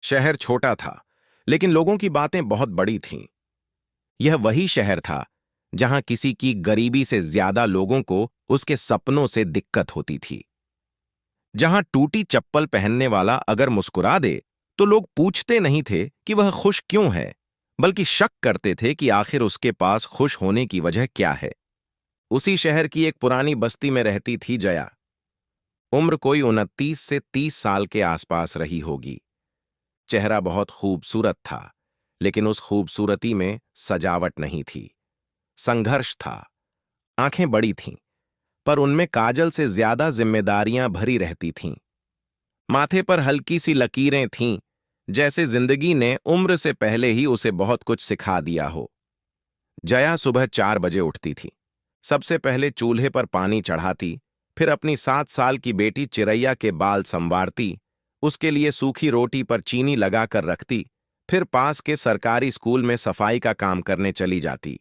शहर छोटा था, लेकिन लोगों की बातें बहुत बड़ी थीं। यह वही शहर था जहां किसी की गरीबी से ज्यादा लोगों को उसके सपनों से दिक्कत होती थी। जहां टूटी चप्पल पहनने वाला अगर मुस्कुरा दे तो लोग पूछते नहीं थे कि वह खुश क्यों है, बल्कि शक करते थे कि आखिर उसके पास खुश होने की वजह क्या है। उसी शहर की एक पुरानी बस्ती में रहती थी जया। उम्र कोई 29 से 30 साल के आसपास रही होगी। चेहरा बहुत खूबसूरत था, लेकिन उस खूबसूरती में सजावट नहीं थी, संघर्ष था। आंखें बड़ी थीं, पर उनमें काजल से ज्यादा जिम्मेदारियां भरी रहती थीं। माथे पर हल्की सी लकीरें थीं, जैसे जिंदगी ने उम्र से पहले ही उसे बहुत कुछ सिखा दिया हो। जया सुबह 4 बजे उठती थी। सबसे पहले चूल्हे पर पानी चढ़ाती, फिर अपनी 7 साल की बेटी चिरैया के बाल संवारती, उसके लिए सूखी रोटी पर चीनी लगाकर रखती, फिर पास के सरकारी स्कूल में सफाई का काम करने चली जाती।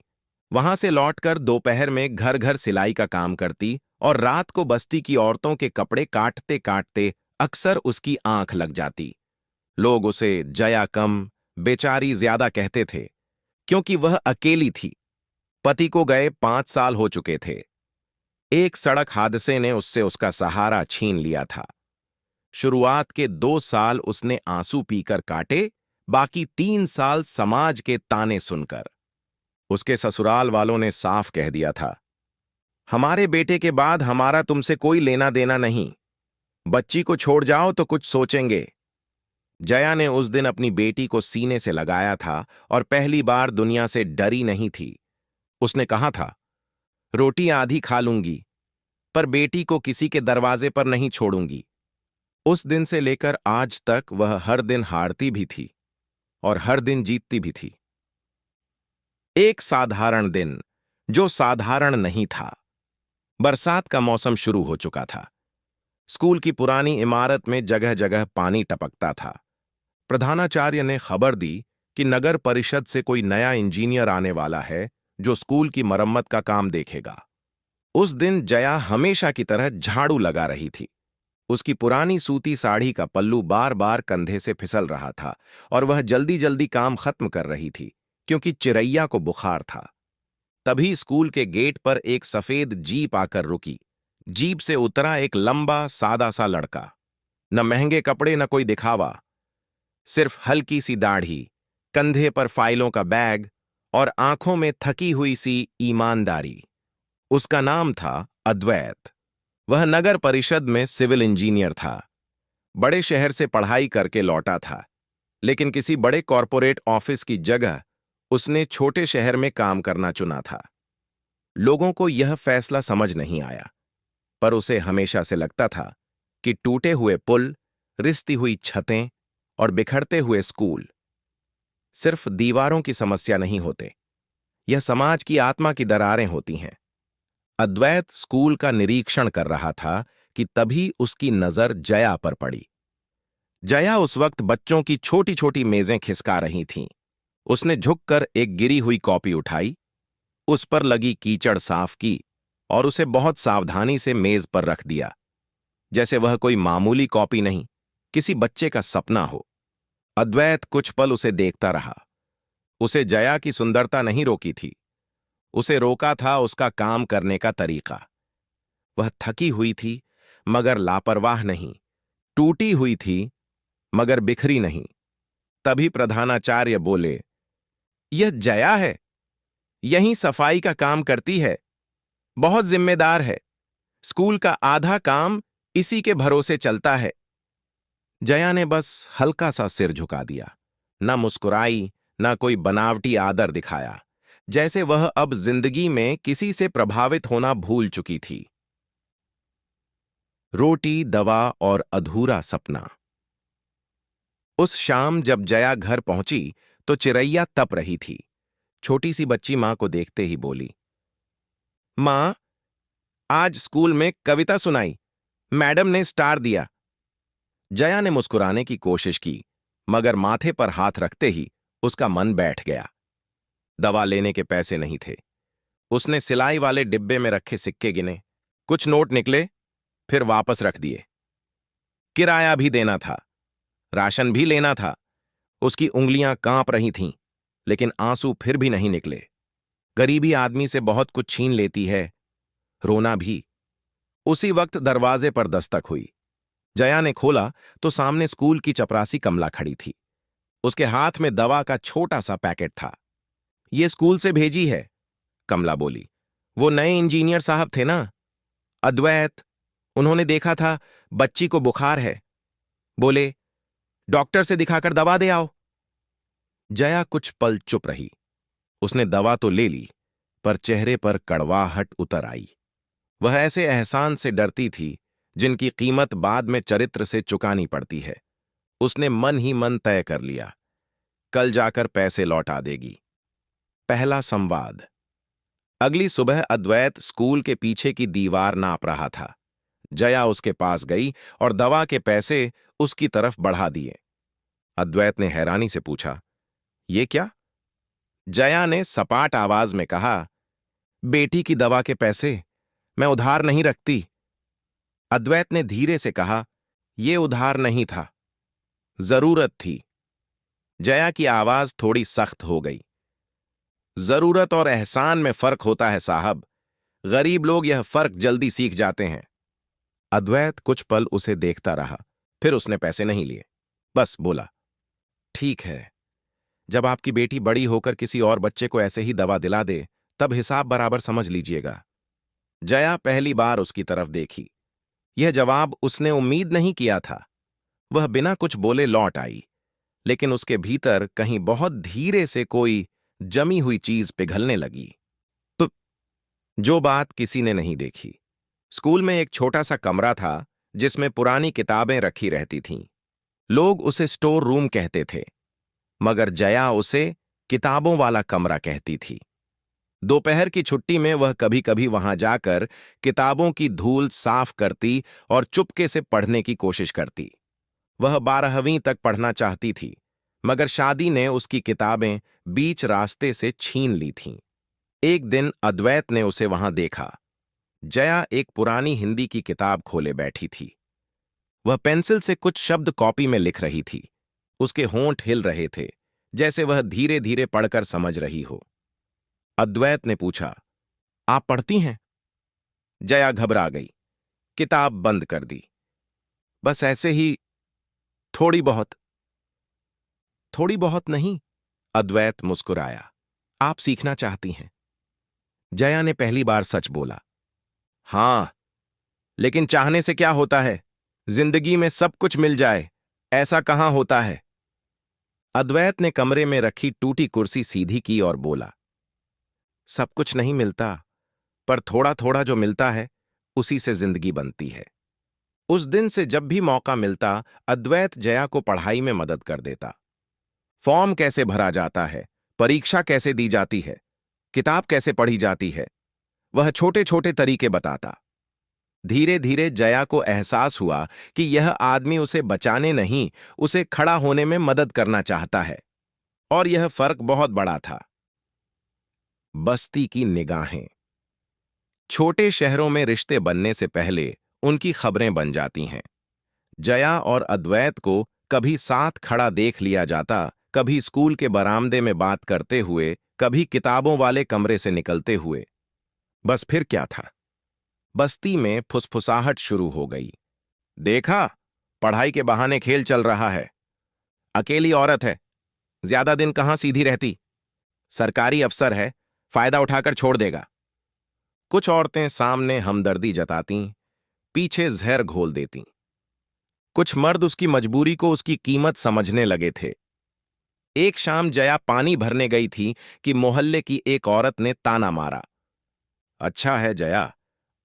वहां से लौटकर दोपहर में घर घर सिलाई का काम करती और रात को बस्ती की औरतों के कपड़े काटते काटते अक्सर उसकी आंख लग जाती। लोग उसे जया कम, बेचारी ज्यादा कहते थे, क्योंकि वह अकेली थी। पति को गए 5 साल हो चुके थे। एक सड़क हादसे ने उससे उसका सहारा छीन लिया था। शुरुआत के 2 साल उसने आंसू पीकर काटे, बाकी 3 साल समाज के ताने सुनकर। उसके ससुराल वालों ने साफ कह दिया था, हमारे बेटे के बाद हमारा तुमसे कोई लेना देना नहीं, बच्ची को छोड़ जाओ तो कुछ सोचेंगे। जया ने उस दिन अपनी बेटी को सीने से लगाया था और पहली बार दुनिया से डरी नहीं थी। उसने कहा था, रोटी आधी खा लूंगी, पर बेटी को किसी के दरवाजे पर नहीं छोड़ूंगी। उस दिन से लेकर आज तक वह हर दिन हारती भी थी और हर दिन जीतती भी थी। एक साधारण दिन, जो साधारण नहीं था। बरसात का मौसम शुरू हो चुका था। स्कूल की पुरानी इमारत में जगह जगह पानी टपकता था। प्रधानाचार्य ने खबर दी कि नगर परिषद से कोई नया इंजीनियर आने वाला है जो स्कूल की मरम्मत का काम देखेगा। उस दिन जया हमेशा की तरह झाड़ू लगा रही थी। उसकी पुरानी सूती साड़ी का पल्लू बार बार कंधे से फिसल रहा था और वह जल्दी जल्दी काम खत्म कर रही थी, क्योंकि चिरैया को बुखार था। तभी स्कूल के गेट पर एक सफेद जीप आकर रुकी। जीप से उतरा एक लंबा सादा सा लड़का। न महंगे कपड़े न कोई दिखावा, सिर्फ हल्की सी दाढ़ी, कंधे पर फाइलों का बैग और आंखों में थकी हुई सी ईमानदारी। उसका नाम था अद्वैत। वह नगर परिषद में सिविल इंजीनियर था। बड़े शहर से पढ़ाई करके लौटा था, लेकिन किसी बड़े कॉरपोरेट ऑफिस की जगह उसने छोटे शहर में काम करना चुना था। लोगों को यह फैसला समझ नहीं आया, पर उसे हमेशा से लगता था कि टूटे हुए पुल, रिसती हुई छतें और बिखरते हुए स्कूल सिर्फ दीवारों की समस्या नहीं होते, यह समाज की आत्मा की दरारें होती हैं। अद्वैत स्कूल का निरीक्षण कर रहा था कि तभी उसकी नजर जया पर पड़ी। जया उस वक्त बच्चों की छोटी छोटी मेजें खिसका रही थीं। उसने झुककर एक गिरी हुई कॉपी उठाई, उस पर लगी कीचड़ साफ की और उसे बहुत सावधानी से मेज पर रख दिया, जैसे वह कोई मामूली कॉपी नहीं, किसी बच्चे का सपना हो। अद्वैत कुछ पल उसे देखता रहा। उसे जया की सुंदरता नहीं रोकी थी, उसे रोका था उसका काम करने का तरीका। वह थकी हुई थी, मगर लापरवाह नहीं, टूटी हुई थी, मगर बिखरी नहीं। तभी प्रधानाचार्य बोले, यह जया है, यहीं सफाई का काम करती है, बहुत जिम्मेदार है, स्कूल का आधा काम इसी के भरोसे चलता है। जया ने बस हल्का सा सिर झुका दिया, ना मुस्कुराई, ना कोई बनावटी आदर दिखाया, जैसे वह अब जिंदगी में किसी से प्रभावित होना भूल चुकी थी। रोटी, दवा और अधूरा सपना। उस शाम जब जया घर पहुंची तो चिरैया तप रही थी। छोटी सी बच्ची मां को देखते ही बोली, मां, आज स्कूल में कविता सुनाई, मैडम ने स्टार दिया। जया ने मुस्कुराने की कोशिश की, मगर माथे पर हाथ रखते ही उसका मन बैठ गया। दवा लेने के पैसे नहीं थे। उसने सिलाई वाले डिब्बे में रखे सिक्के गिने, कुछ नोट निकले, फिर वापस रख दिए। किराया भी देना था, राशन भी लेना था, उसकी उंगलियां कांप रही थीं, लेकिन आंसू फिर भी नहीं निकले। गरीबी आदमी से बहुत कुछ छीन लेती है, रोना भी। उसी वक्त दरवाजे पर दस्तक हुई। जया ने खोला तो सामने स्कूल की चपरासी कमला खड़ी थी। उसके हाथ में दवा का छोटा सा पैकेट था। ये स्कूल से भेजी है, कमला बोली। वो नए इंजीनियर साहब थे ना, अद्वैत। उन्होंने देखा था बच्ची को बुखार है, बोले डॉक्टर से दिखाकर दवा दे आओ। जया कुछ पल चुप रही। उसने दवा तो ले ली, पर चेहरे पर कड़वाहट उतर आई। वह ऐसे एहसान से डरती थी जिनकी कीमत बाद में चरित्र से चुकानी पड़ती है। उसने मन ही मन तय कर लिया, कल जाकर पैसे लौटा देगी। पहला संवाद। अगली सुबह अद्वैत स्कूल के पीछे की दीवार नाप रहा था। जया उसके पास गई और दवा के पैसे उसकी तरफ बढ़ा दिए। अद्वैत ने हैरानी से पूछा, ये क्या? जया ने सपाट आवाज में कहा, बेटी की दवा के पैसे मैं उधार नहीं रखती। अद्वैत ने धीरे से कहा, यह उधार नहीं था, जरूरत थी। जया की आवाज थोड़ी सख्त हो गई। जरूरत और एहसान में फर्क होता है साहब। गरीब लोग यह फर्क जल्दी सीख जाते हैं। अद्वैत कुछ पल उसे देखता रहा, फिर उसने पैसे नहीं लिए। बस बोला, ठीक है, जब आपकी बेटी बड़ी होकर किसी और बच्चे को ऐसे ही दवा दिला दे, तब हिसाब बराबर समझ लीजिएगा। जया पहली बार उसकी तरफ देखी। यह जवाब उसने उम्मीद नहीं किया था। वह बिना कुछ बोले लौट आई, लेकिन उसके भीतर कहीं बहुत धीरे से कोई जमी हुई चीज पिघलने लगी। तो जो बात किसी ने नहीं देखी। स्कूल में एक छोटा सा कमरा था जिसमें पुरानी किताबें रखी रहती थीं। लोग उसे स्टोर रूम कहते थे, मगर जया उसे किताबों वाला कमरा कहती थी। दोपहर की छुट्टी में वह कभी कभी वहां जाकर किताबों की धूल साफ करती और चुपके से पढ़ने की कोशिश करती। वह 12वीं तक पढ़ना चाहती थी, मगर शादी ने उसकी किताबें बीच रास्ते से छीन ली थीं। एक दिन अद्वैत ने उसे वहां देखा। जया एक पुरानी हिंदी की किताब खोले बैठी थी। वह पेंसिल से कुछ शब्द कॉपी में लिख रही थी। उसके होंठ हिल रहे थे, जैसे वह धीरे धीरे पढ़कर समझ रही हो। अद्वैत ने पूछा, आप पढ़ती हैं? जया घबरा गई, किताब बंद कर दी। बस ऐसे ही, थोड़ी बहुत। थोड़ी बहुत नहीं, अद्वैत मुस्कुराया। आप सीखना चाहती हैं? जया ने पहली बार सच बोला। हां, लेकिन चाहने से क्या होता है? जिंदगी में सब कुछ मिल जाए, ऐसा कहां होता है? अद्वैत ने कमरे में रखी टूटी कुर्सी सीधी की और बोला, सब कुछ नहीं मिलता, पर थोड़ा थोड़ा जो मिलता है, उसी से जिंदगी बनती है। उस दिन से जब भी मौका मिलता, अद्वैत जया को पढ़ाई में मदद कर देता। फॉर्म कैसे भरा जाता है, परीक्षा कैसे दी जाती है, किताब कैसे पढ़ी जाती है, वह छोटे छोटे तरीके बताता। धीरे धीरे जया को एहसास हुआ कि यह आदमी उसे बचाने नहीं, उसे खड़ा होने में मदद करना चाहता है। और यह फर्क बहुत बड़ा था। बस्ती की निगाहें। छोटे शहरों में रिश्ते बनने से पहले उनकी खबरें बन जाती हैं। जया और अद्वैत को कभी साथ खड़ा देख लिया जाता, कभी स्कूल के बरामदे में बात करते हुए, कभी किताबों वाले कमरे से निकलते हुए। बस फिर क्या था? बस्ती में फुसफुसाहट शुरू हो गई। देखा, पढ़ाई के बहाने खेल चल रहा है। अकेली औरत है, ज्यादा दिन कहां सीधी रहती। सरकारी अफसर है, फायदा उठाकर छोड़ देगा। कुछ औरतें सामने हमदर्दी जताती, पीछे जहर घोल देती। कुछ मर्द उसकी मजबूरी को उसकी कीमत समझने लगे थे। एक शाम जया पानी भरने गई थी कि मोहल्ले की एक औरत ने ताना मारा, अच्छा है जया,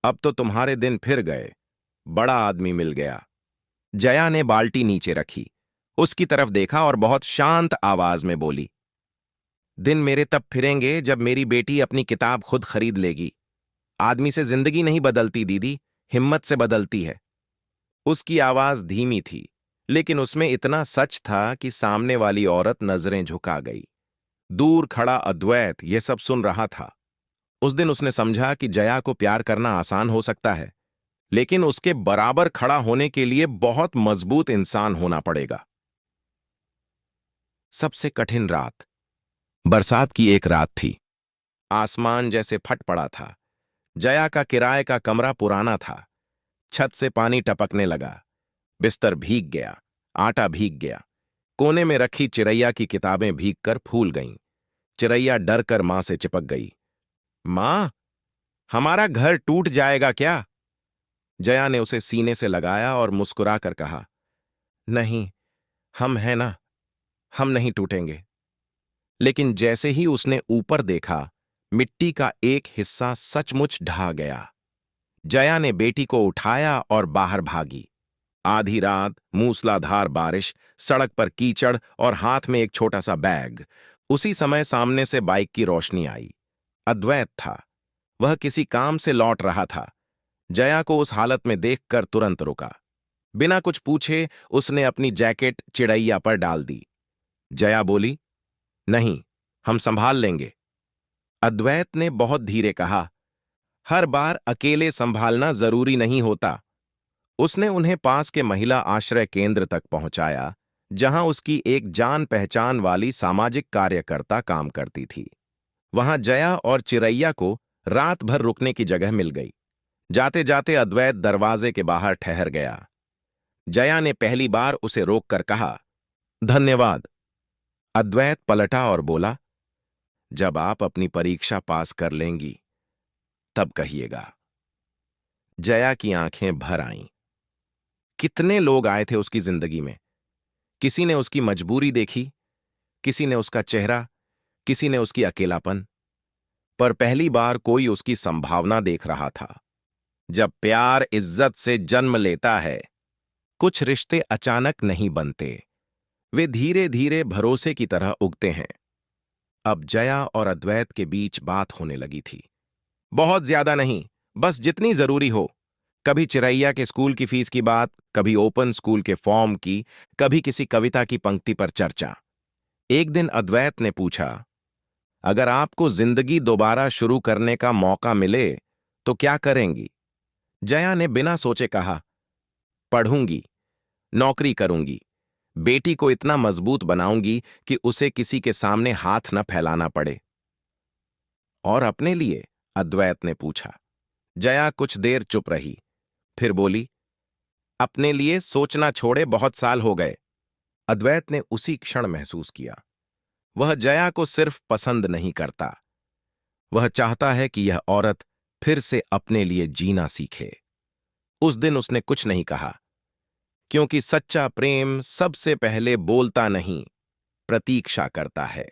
अब तो तुम्हारे दिन फिर गए, बड़ा आदमी मिल गया। जया ने बाल्टी नीचे रखी, उसकी तरफ देखा और बहुत शांत आवाज में बोली, दिन मेरे तब फिरेंगे जब मेरी बेटी अपनी किताब खुद खरीद लेगी। आदमी से जिंदगी नहीं बदलती दीदी, हिम्मत से बदलती है। उसकी आवाज धीमी थी, लेकिन उसमें इतना सच था कि सामने वाली औरत नजरें झुका गई। दूर खड़ा अद्वैत यह सब सुन रहा था। उस दिन उसने समझा कि जया को प्यार करना आसान हो सकता है, लेकिन उसके बराबर खड़ा होने के लिए बहुत मजबूत इंसान होना पड़ेगा। सबसे कठिन रात। बरसात की एक रात थी। आसमान जैसे फट पड़ा था। जया का किराए का कमरा पुराना था। छत से पानी टपकने लगा। बिस्तर भीग गया। आटा भीग गया। कोने में रखी चिरैया की किताबें भीगकर फूल गईं। चिरैया डर कर मां से चिपक गई। मां, हमारा घर टूट जाएगा क्या? जया ने उसे सीने से लगाया और मुस्कुराकर कहा, नहीं, हम हैं ना, हम नहीं टूटेंगे। लेकिन जैसे ही उसने ऊपर देखा, मिट्टी का एक हिस्सा सचमुच ढह गया। जया ने बेटी को उठाया और बाहर भागी। आधी रात, मूसलाधार बारिश, सड़क पर कीचड़ और हाथ में एक छोटा सा बैग। उसी समय सामने से बाइक की रोशनी आई। अद्वैत था। वह किसी काम से लौट रहा था। जया को उस हालत में देखकर तुरंत रुका। बिना कुछ पूछे उसने अपनी जैकेट चिड़ैया पर डाल दी। जया बोली, नहीं, हम संभाल लेंगे। अद्वैत ने बहुत धीरे कहा, हर बार अकेले संभालना जरूरी नहीं होता। उसने उन्हें पास के महिला आश्रय केंद्र तक पहुंचाया, जहां उसकी एक जान पहचान वाली सामाजिक कार्यकर्ता काम करती थी। वहां जया और चिरैया को रात भर रुकने की जगह मिल गई। जाते जाते अद्वैत दरवाजे के बाहर ठहर गया। जया ने पहली बार उसे रोककर कहा, धन्यवाद। अद्वैत पलटा और बोला, जब आप अपनी परीक्षा पास कर लेंगी तब कहिएगा। जया की आंखें भर आईं। कितने लोग आए थे उसकी जिंदगी में। किसी ने उसकी मजबूरी देखी, किसी ने उसका चेहरा, किसी ने उसकी अकेलापन, पर पहली बार कोई उसकी संभावना देख रहा था। जब प्यार इज्जत से जन्म लेता है, कुछ रिश्ते अचानक नहीं बनते, वे धीरे धीरे भरोसे की तरह उगते हैं। अब जया और अद्वैत के बीच बात होने लगी थी। बहुत ज्यादा नहीं, बस जितनी जरूरी हो। कभी चिरैया के स्कूल की फीस की बात, कभी ओपन स्कूल के फॉर्म की, कभी किसी कविता की पंक्ति पर चर्चा। एक दिन अद्वैत ने पूछा, अगर आपको जिंदगी दोबारा शुरू करने का मौका मिले तो क्या करेंगी? जया ने बिना सोचे कहा, पढ़ूंगी, नौकरी करूंगी, बेटी को इतना मजबूत बनाऊंगी कि उसे किसी के सामने हाथ न फैलाना पड़े। और अपने लिए? अद्वैत ने पूछा। जया कुछ देर चुप रही, फिर बोली, अपने लिए सोचना छोड़े बहुत साल हो गए। अद्वैत ने उसी क्षण महसूस किया, वह जया को सिर्फ पसंद नहीं करता, वह चाहता है कि यह औरत फिर से अपने लिए जीना सीखे। उस दिन उसने कुछ नहीं कहा, क्योंकि सच्चा प्रेम सबसे पहले बोलता नहीं, प्रतीक्षा करता है।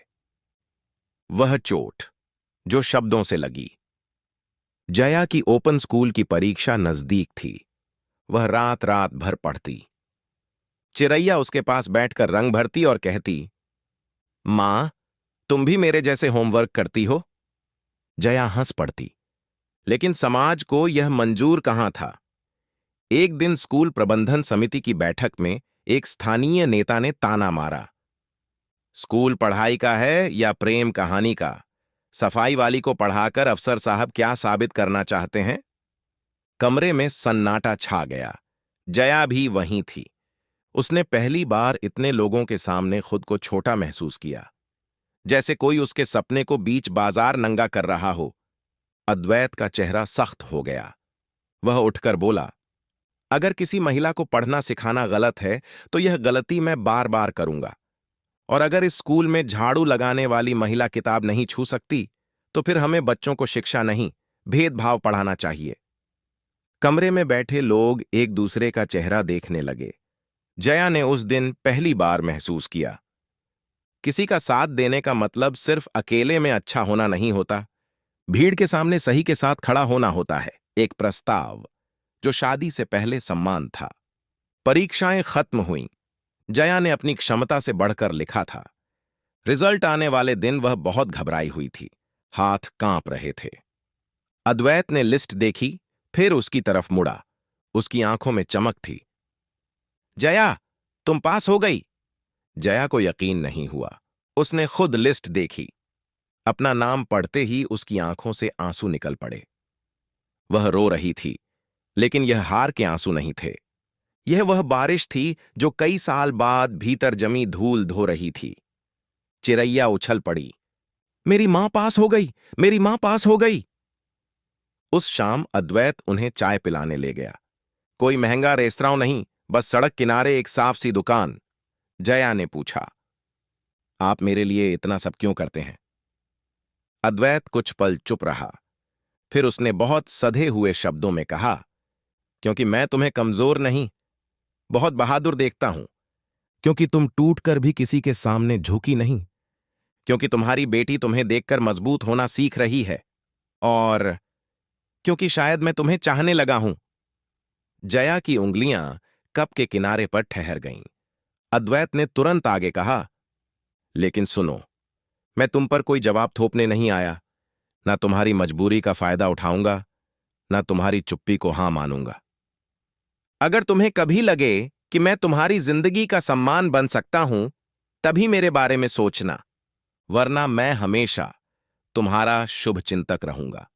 वह चोट जो शब्दों से लगी। जया की ओपन स्कूल की परीक्षा नजदीक थी। वह रात रात भर पढ़ती। चिरैया उसके पास बैठकर रंग भरती और कहती, मां, तुम भी मेरे जैसे होमवर्क करती हो? जया हंस पड़ती, लेकिन समाज को यह मंजूर कहां था। एक दिन स्कूल प्रबंधन समिति की बैठक में एक स्थानीय नेता ने ताना मारा, स्कूल पढ़ाई का है या प्रेम कहानी का? सफाई वाली को पढ़ाकर अफसर साहब क्या साबित करना चाहते हैं? कमरे में सन्नाटा छा गया। जया भी वहीं थी। उसने पहली बार इतने लोगों के सामने खुद को छोटा महसूस किया, जैसे कोई उसके सपने को बीच बाजार नंगा कर रहा हो। अद्वैत का चेहरा सख्त हो गया। वह उठकर बोला, अगर किसी महिला को पढ़ना सिखाना गलत है तो यह गलती मैं बार बार करूंगा। और अगर इस स्कूल में झाड़ू लगाने वाली महिला किताब नहीं छू सकती तो फिर हमें बच्चों को शिक्षा नहीं, भेदभाव पढ़ाना चाहिए। कमरे में बैठे लोग एक दूसरे का चेहरा देखने लगे। जया ने उस दिन पहली बार महसूस किया, किसी का साथ देने का मतलब सिर्फ अकेले में अच्छा होना नहीं होता, भीड़ के सामने सही के साथ खड़ा होना होता है। एक प्रस्ताव जो शादी से पहले सम्मान था। परीक्षाएं खत्म हुईं। जया ने अपनी क्षमता से बढ़कर लिखा था। रिजल्ट आने वाले दिन वह बहुत घबराई हुई थी, हाथ कांप रहे थे। अद्वैत ने लिस्ट देखी, फिर उसकी तरफ मुड़ा। उसकी आंखों में चमक थी। जया, तुम पास हो गई। जया को यकीन नहीं हुआ। उसने खुद लिस्ट देखी। अपना नाम पढ़ते ही उसकी आंखों से आंसू निकल पड़े। वह रो रही थी, लेकिन यह हार के आंसू नहीं थे। यह वह बारिश थी जो कई साल बाद भीतर जमी धूल धो रही थी। चिरैया उछल पड़ी। मेरी मां पास हो गई, मेरी मां पास हो गई। उस शाम अद्वैत उन्हें चाय पिलाने ले गया। कोई महंगा रेस्तरां नहीं, बस सड़क किनारे एक साफ सी दुकान। जया ने पूछा, आप मेरे लिए इतना सब क्यों करते हैं? अद्वैत कुछ पल चुप रहा। फिर उसने बहुत सधे हुए शब्दों में कहा, क्योंकि मैं तुम्हें कमजोर नहीं, बहुत बहादुर देखता हूं। क्योंकि तुम टूट कर भी किसी के सामने झुकी नहीं। क्योंकि तुम्हारी बेटी तुम्हें देखकर मजबूत होना सीख रही है। और क्योंकि शायद मैं तुम्हें चाहने लगा हूं। जया की उंगलियां कप के किनारे पर ठहर गईं। अद्वैत ने तुरंत आगे कहा, लेकिन सुनो, मैं तुम पर कोई जवाब थोपने नहीं आया। ना तुम्हारी मजबूरी का फायदा उठाऊंगा, ना तुम्हारी चुप्पी को हां मानूंगा। अगर तुम्हें कभी लगे कि मैं तुम्हारी जिंदगी का सम्मान बन सकता हूं, तभी मेरे बारे में सोचना, वरना मैं हमेशा तुम्हारा शुभचिंतक रहूंगा।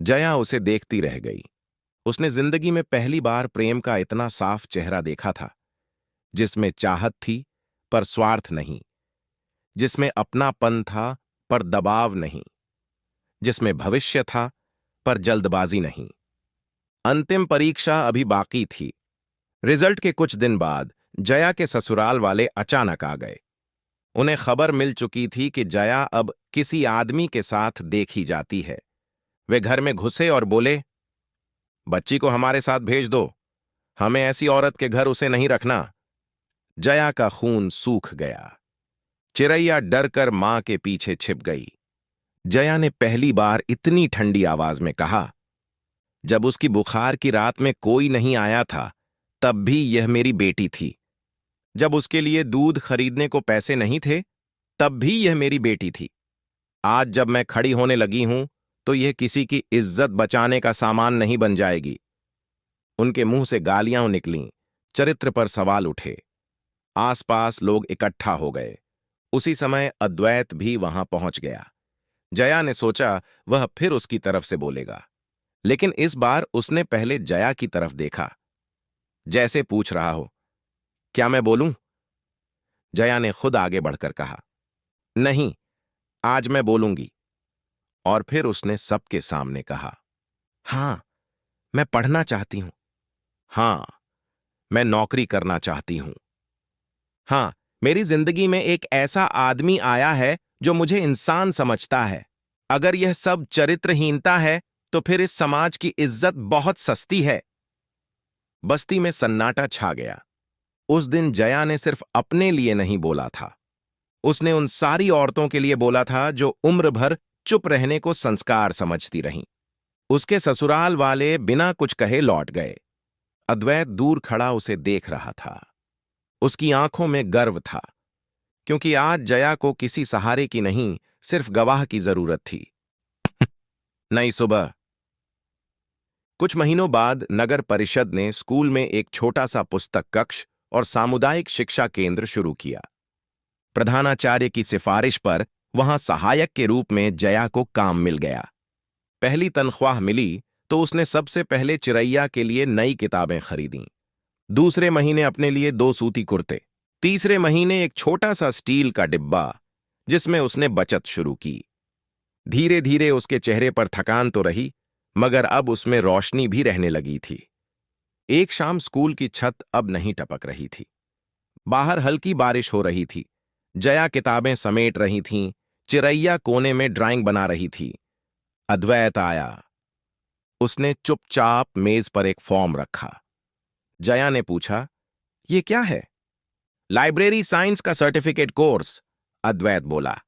जया उसे देखती रह गई। उसने जिंदगी में पहली बार प्रेम का इतना साफ चेहरा देखा था, जिसमें चाहत थी पर स्वार्थ नहीं, जिसमें अपनापन था पर दबाव नहीं, जिसमें भविष्य था पर जल्दबाजी नहीं। अंतिम परीक्षा अभी बाकी थी। रिजल्ट के कुछ दिन बाद जया के ससुराल वाले अचानक आ गए। उन्हें खबर मिल चुकी थी कि जया अब किसी आदमी के साथ देखी जाती है। वे घर में घुसे और बोले, बच्ची को हमारे साथ भेज दो, हमें ऐसी औरत के घर उसे नहीं रखना। जया का खून सूख गया। चिरैया डरकर मां के पीछे छिप गई। जया ने पहली बार इतनी ठंडी आवाज में कहा, जब उसकी बुखार की रात में कोई नहीं आया था, तब भी यह मेरी बेटी थी। जब उसके लिए दूध खरीदने को पैसे नहीं थे, तब भी यह मेरी बेटी थी। आज जब मैं खड़ी होने लगी हूं, तो यह किसी की इज्जत बचाने का सामान नहीं बन जाएगी। उनके मुंह से गालियां निकलीं, चरित्र पर सवाल उठे। आसपास लोग इकट्ठा हो गए। उसी समय अद्वैत भी वहां पहुंच गया। जया ने सोचा वह फिर उसकी तरफ से बोलेगा, लेकिन इस बार उसने पहले जया की तरफ देखा, जैसे पूछ रहा हो, क्या मैं बोलूं? जया ने खुद आगे बढ़कर कहा, नहीं, आज मैं बोलूंगी। और फिर उसने सबके सामने कहा, हां, मैं पढ़ना चाहती हूं। हां, मैं नौकरी करना चाहती हूं। हां, मेरी जिंदगी में एक ऐसा आदमी आया है जो मुझे इंसान समझता है। अगर यह सब चरित्रहीनता है, तो फिर इस समाज की इज्जत बहुत सस्ती है। बस्ती में सन्नाटा छा गया। उस दिन जया ने सिर्फ अपने लिए नहीं बोला था, उसने उन सारी औरतों के लिए बोला था जो उम्र भर चुप रहने को संस्कार समझती रहीं। उसके ससुराल वाले बिना कुछ कहे लौट गए। अद्वैत दूर खड़ा उसे देख रहा था। उसकी आंखों में गर्व था, क्योंकि आज जया को किसी सहारे की नहीं, सिर्फ गवाह की जरूरत थी। नई सुबह। कुछ महीनों बाद नगर परिषद ने स्कूल में एक छोटा सा पुस्तक कक्ष और सामुदायिक शिक्षा केंद्र शुरू किया। प्रधानाचार्य की सिफारिश पर वहां सहायक के रूप में जया को काम मिल गया। पहली तनख्वाह मिली तो उसने सबसे पहले चिरैया के लिए नई किताबें खरीदीं। दूसरे महीने अपने लिए 2 सूती कुर्ते। तीसरे महीने एक छोटा सा स्टील का डिब्बा, जिसमें उसने बचत शुरू की। धीरे धीरे उसके चेहरे पर थकान तो रही, मगर अब उसमें रोशनी भी रहने लगी थी। एक शाम स्कूल की छत अब नहीं टपक रही थी। बाहर हल्की बारिश हो रही थी। जया किताबें समेट रही थीं, चिरैया कोने में ड्राइंग बना रही थी। अद्वैत आया। उसने चुपचाप मेज पर एक फॉर्म रखा। जया ने पूछा, ये क्या है? लाइब्रेरी साइंस का सर्टिफिकेट कोर्स, अद्वैत बोला।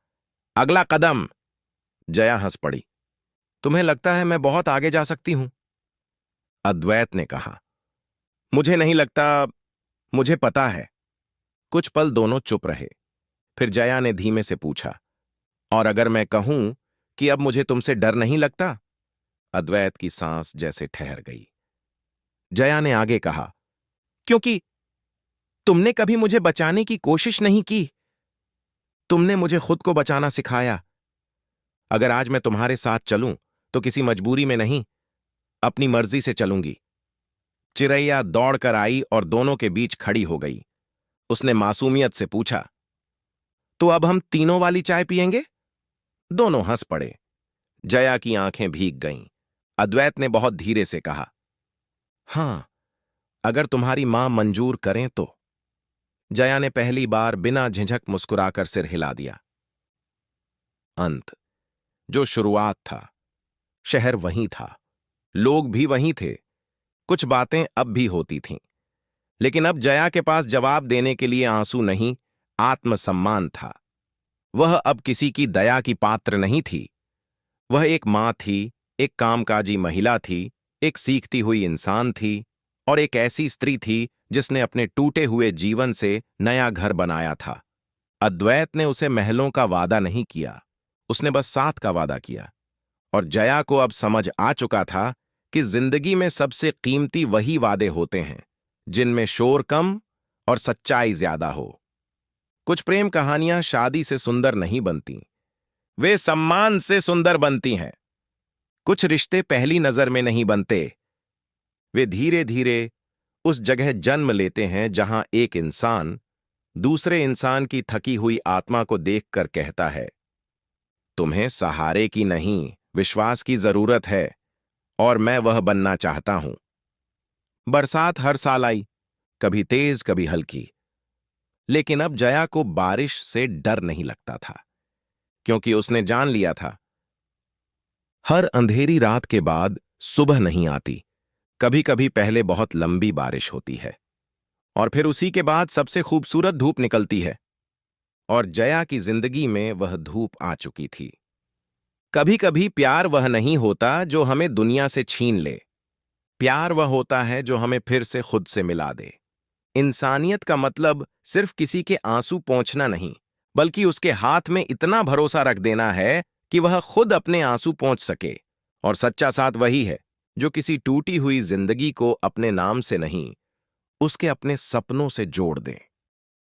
अगला कदम। जया हंस पड़ी। तुम्हें लगता है मैं बहुत आगे जा सकती हूं? अद्वैत ने कहा, मुझे नहीं लगता, मुझे पता है। कुछ पल दोनों चुप रहे। फिर जया ने धीमे से पूछा, और अगर मैं कहूं कि अब मुझे तुमसे डर नहीं लगता? अद्वैत की सांस जैसे ठहर गई। जया ने आगे कहा, क्योंकि तुमने कभी मुझे बचाने की कोशिश नहीं की। तुमने मुझे खुद को बचाना सिखाया। अगर आज मैं तुम्हारे साथ चलूं, तो किसी मजबूरी में नहीं, अपनी मर्जी से चलूंगी। चिरैया दौड़कर आई और दोनों के बीच खड़ी हो गई। उसने मासूमियत से पूछा, तो अब हम तीनों वाली चाय पिएंगे? दोनों हंस पड़े। जया की आंखें भीग गईं। अद्वैत ने बहुत धीरे से कहा, हां, अगर तुम्हारी मां मंजूर करें तो। जया ने पहली बार बिना झिझक मुस्कुराकर सिर हिला दिया। अंत, जो शुरुआत था, शहर वहीं था, लोग भी वहीं थे, कुछ बातें अब भी होती थीं। लेकिन अब जया के पास जवाब देने के लिए आंसू नहीं, आत्मसम्मान था। वह अब किसी की दया की पात्र नहीं थी। वह एक मां थी, एक कामकाजी महिला थी, एक सीखती हुई इंसान थी, और एक ऐसी स्त्री थी जिसने अपने टूटे हुए जीवन से नया घर बनाया था। अद्वैत ने उसे महलों का वादा नहीं किया, उसने बस साथ का वादा किया। और जया को अब समझ आ चुका था कि जिंदगी में सबसे कीमती वही वादे होते हैं जिनमें शोर कम और सच्चाई ज्यादा हो। कुछ प्रेम कहानियां शादी से सुंदर नहीं बनती, वे सम्मान से सुंदर बनती हैं। कुछ रिश्ते पहली नजर में नहीं बनते, वे धीरे धीरे उस जगह जन्म लेते हैं जहां एक इंसान दूसरे इंसान की थकी हुई आत्मा को देखकर कहता है, तुम्हें सहारे की नहीं, विश्वास की जरूरत है, और मैं वह बनना चाहता हूं। बरसात हर साल आई, कभी तेज कभी हल्की। लेकिन अब जया को बारिश से डर नहीं लगता था, क्योंकि उसने जान लिया था, हर अंधेरी रात के बाद सुबह नहीं आती। कभी कभी पहले बहुत लंबी बारिश होती है, और फिर उसी के बाद सबसे खूबसूरत धूप निकलती है। और जया की जिंदगी में वह धूप आ चुकी थी। कभी कभी प्यार वह नहीं होता जो हमें दुनिया से छीन ले, प्यार वह होता है जो हमें फिर से खुद से मिला दे। इंसानियत का मतलब सिर्फ किसी के आंसू पोंछना नहीं, बल्कि उसके हाथ में इतना भरोसा रख देना है कि वह खुद अपने आंसू पोंछ सके। और सच्चा साथ वही है जो किसी टूटी हुई जिंदगी को अपने नाम से नहीं, उसके अपने सपनों से जोड़ दे।